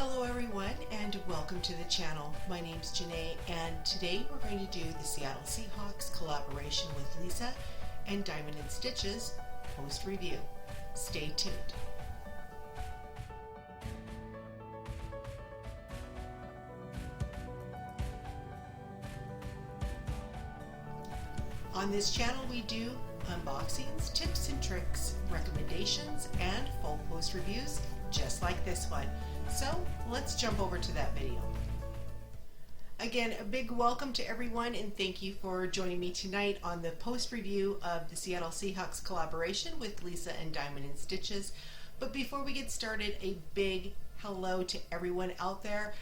Hello everyone and welcome to the channel. My name's Janae and today we're going to do the Seattle Seahawks collaboration with Lisa and Diamond and Stitches post review. Stay tuned. On this channel we do unboxings, tips and tricks, recommendations, and full post reviews just like this one. So let's jump over to that video. Again, a big welcome to everyone and thank you for joining me tonight on the post review of the Seattle Seahawks collaboration with Lisa and Diamond and Stitches. But before we get started, a big hello to everyone out there.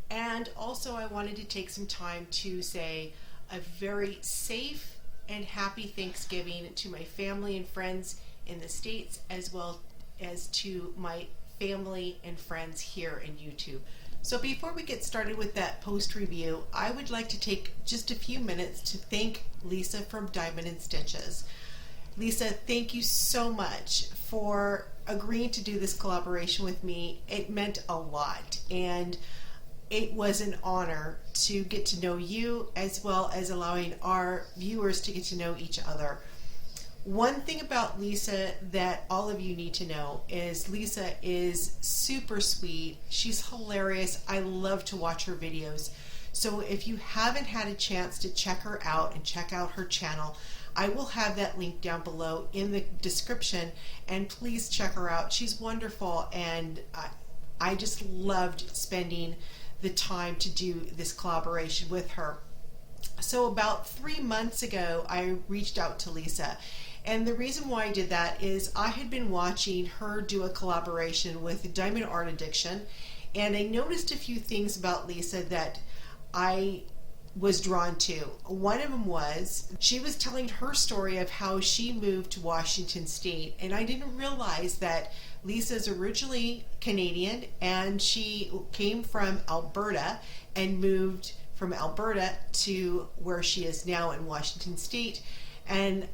And also I wanted to take some time to say a very safe and happy Thanksgiving to my family and friends in the States, as well as to my family and friends here in YouTube. So before we get started with that post review, I would like to take just a few minutes to thank Lisa from Diamond and Stitches. Lisa, thank you so much for agreeing to do this collaboration with me. It meant a lot and it was an honor to get to know you as well as allowing our viewers to get to know each other. One thing about Lisa that all of you need to know is Lisa is super sweet. She's hilarious. I love to watch her videos. So if you haven't had a chance to check her out and check out her channel, I will have that link down below in the description, and please check her out. She's wonderful and I just loved spending the time to do this collaboration with her. So about 3 months ago, I reached out to Lisa. And the reason why I did that is I had been watching her do a collaboration with Diamond Art Addiction, and I noticed a few things about Lisa that I was drawn to. One of them was she was telling her story of how she moved to Washington State, and I didn't realize that Lisa's originally Canadian and she came from Alberta and moved from Alberta to where she is now in Washington State. And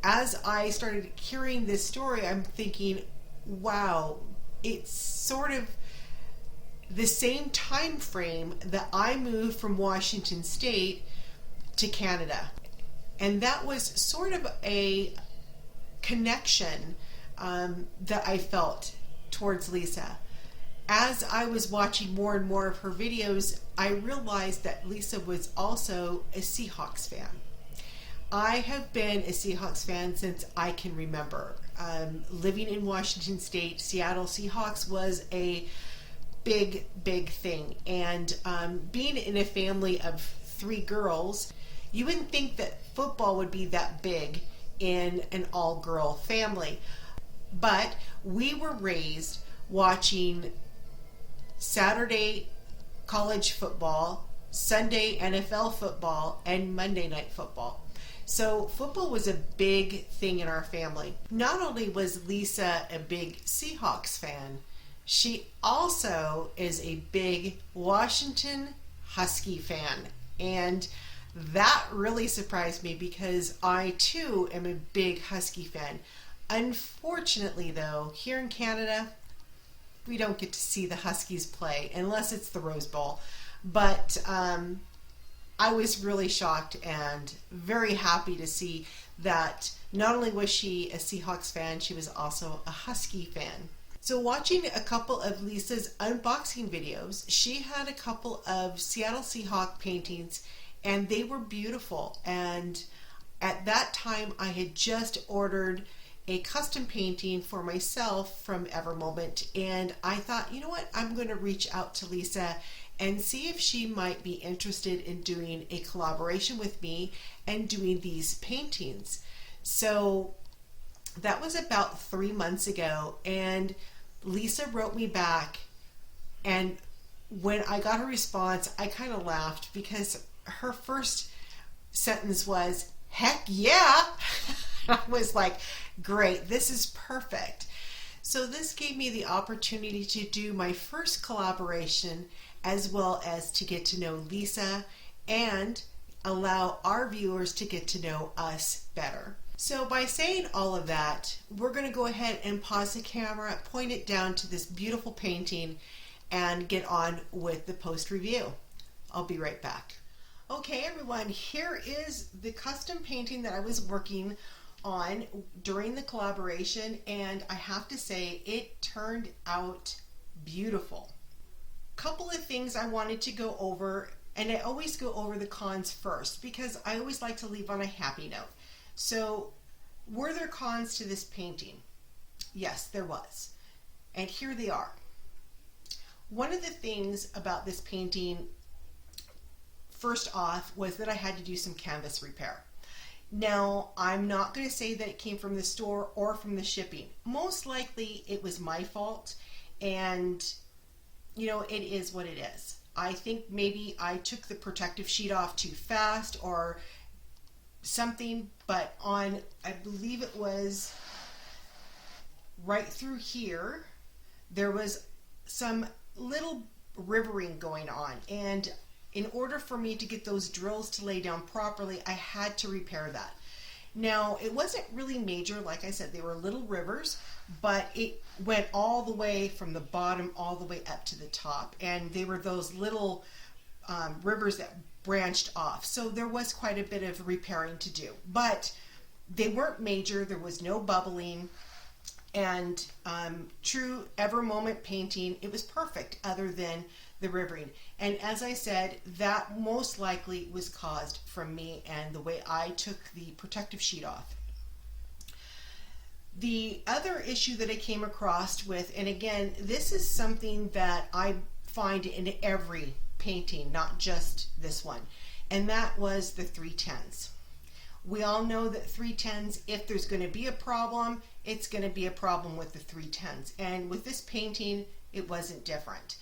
as I started hearing this story, I'm thinking, wow, it's sort of the same time frame that I moved from Washington State to Canada. And that was sort of a connection that I felt towards Lisa. As I was watching more and more of her videos, I realized that Lisa was also a Seahawks fan. I have been a Seahawks fan since I can remember. Living in Washington State, Seattle Seahawks was a big thing. And being in a family of 3 girls, you wouldn't think that football would be that big in an all-girl family. But we were raised watching Saturday college football, Sunday NFL football, and Monday night football. So football was a big thing in our family. Not only was Lisa a big Seahawks fan, she also is a big Washington Husky fan. And that really surprised me because I too am a big Husky fan. Unfortunately though, here in Canada, we don't get to see the Huskies play unless it's the Rose Bowl. But I was really shocked and very happy to see that not only was she a Seahawks fan, she was also a Husky fan. So watching a couple of Lisa's unboxing videos, she had a couple of Seattle Seahawks paintings and they were beautiful. And at that time I had just ordered a custom painting for myself from Evermoment, and I thought, you know what, I'm going to reach out to Lisa and see if she might be interested in doing a collaboration with me and doing these paintings. So that was about 3 months ago, and Lisa wrote me back, and when I got her response, I kind of laughed because her first sentence was, "Heck yeah!" I was like, great, this is perfect. So this gave me the opportunity to do my first collaboration as well as to get to know Lisa and allow our viewers to get to know us better. So by saying all of that, we're going to go ahead and pause the camera, point it down to this beautiful painting, and get on with the post review. I'll be right back. Okay everyone, here is the custom painting that I was working on during the collaboration, and I have to say it turned out beautiful. Couple of things I wanted to go over, and I always go over the cons first because I always like to leave on a happy note. So were there cons to this painting? Yes, there was, and here they are. One of the things about this painting, first off, was that I had to do some canvas repair. Now, I'm not going to say that it came from the store or from the shipping. Most likely it was my fault, and you know, it is what it is. I think maybe I took the protective sheet off too fast or something, but on, I believe it was right through here, there was some little rivering going on, and in order for me to get those drills to lay down properly, I had to repair that. Now, it wasn't really major, like I said, they were little rivers, but it went all the way from the bottom all the way up to the top, and they were those little rivers that branched off. So there was quite a bit of repairing to do, but they weren't major. There was no bubbling, and true Ever Moment painting, it was perfect other than the rivering. And as I said, that most likely was caused from me and the way I took the protective sheet off. The other issue that I came across with, and again, this is something that I find in every painting, not just this one, and that was the 310s. We all know that 310s, if there's going to be a problem, it's going to be a problem with the 310s. And with this painting, it wasn't different.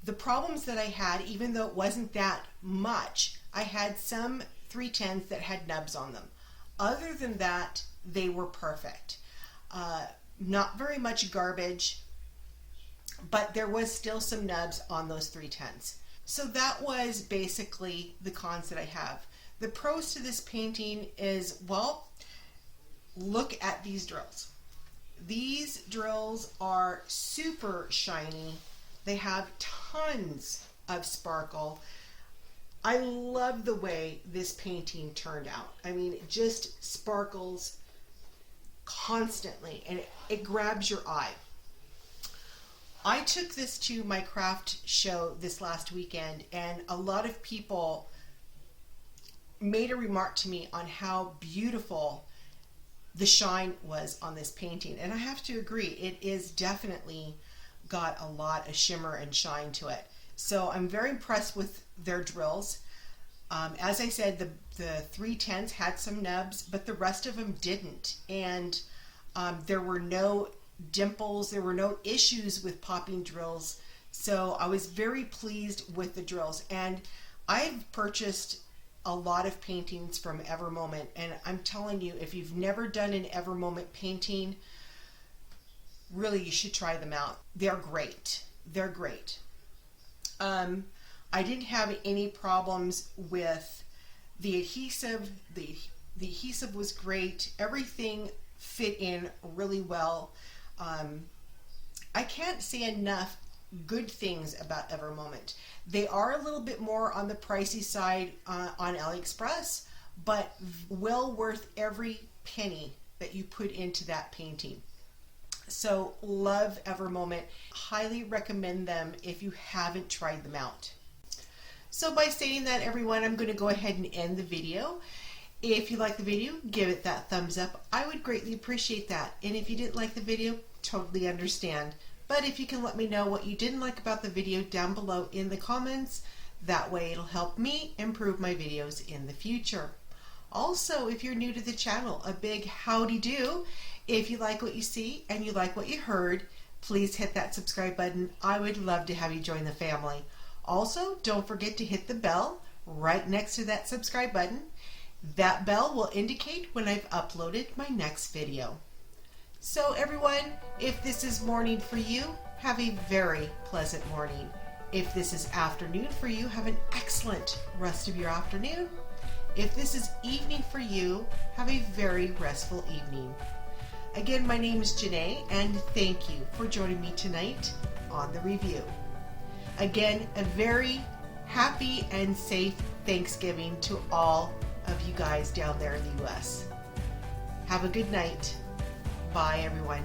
The problems that I had, even though it wasn't that much, I had some 310s that had nubs on them. Other than that, they were perfect. Not very much garbage, but there was still some nubs on those 310s. So that was basically the cons that I have. The pros to this painting is, well, look at these drills. These drills are super shiny. They have tons of sparkle. I love the way this painting turned out. I mean, it just sparkles constantly, and it grabs your eye. I took this to my craft show this last weekend, and a lot of people made a remark to me on how beautiful the shine was on this painting, and I have to agree, it is definitely got a lot of shimmer and shine to it. So I'm very impressed with their drills. As I said, the 310s had some nubs, but the rest of them didn't, and there were no dimples, there were no issues with popping drills. So I was very pleased with the drills, and I've purchased a lot of paintings from Ever Moment, and I'm telling you, if you've never done an Ever Moment painting, really you should try them out. They're great. They're great. I didn't have any problems with the adhesive. The adhesive was great. Everything fit in really well. I can't say enough good things about Ever Moment. They are a little bit more on the pricey side on AliExpress, but well worth every penny that you put into that painting. So love Ever Moment. Highly recommend them if you haven't tried them out. So by saying that, everyone, I'm going to go ahead and end the video. If you like the video, give it that thumbs up. I would greatly appreciate that. And if you didn't like the video, totally understand. But if you can let me know what you didn't like about the video down below in the comments, that way it'll help me improve my videos in the future. Also, if you're new to the channel, a big howdy do. If you like what you see and you like what you heard, please hit that subscribe button. I would love to have you join the family. Also, don't forget to hit the bell right next to that subscribe button. That bell will indicate when I've uploaded my next video. So everyone, if this is morning for you, have a very pleasant morning. If this is afternoon for you, have an excellent rest of your afternoon. If this is evening for you, have a very restful evening. Again, my name is Janae, and thank you for joining me tonight on the review. Again, a very happy and safe Thanksgiving to all of you guys down there in the US. Have a good night. Bye, everyone.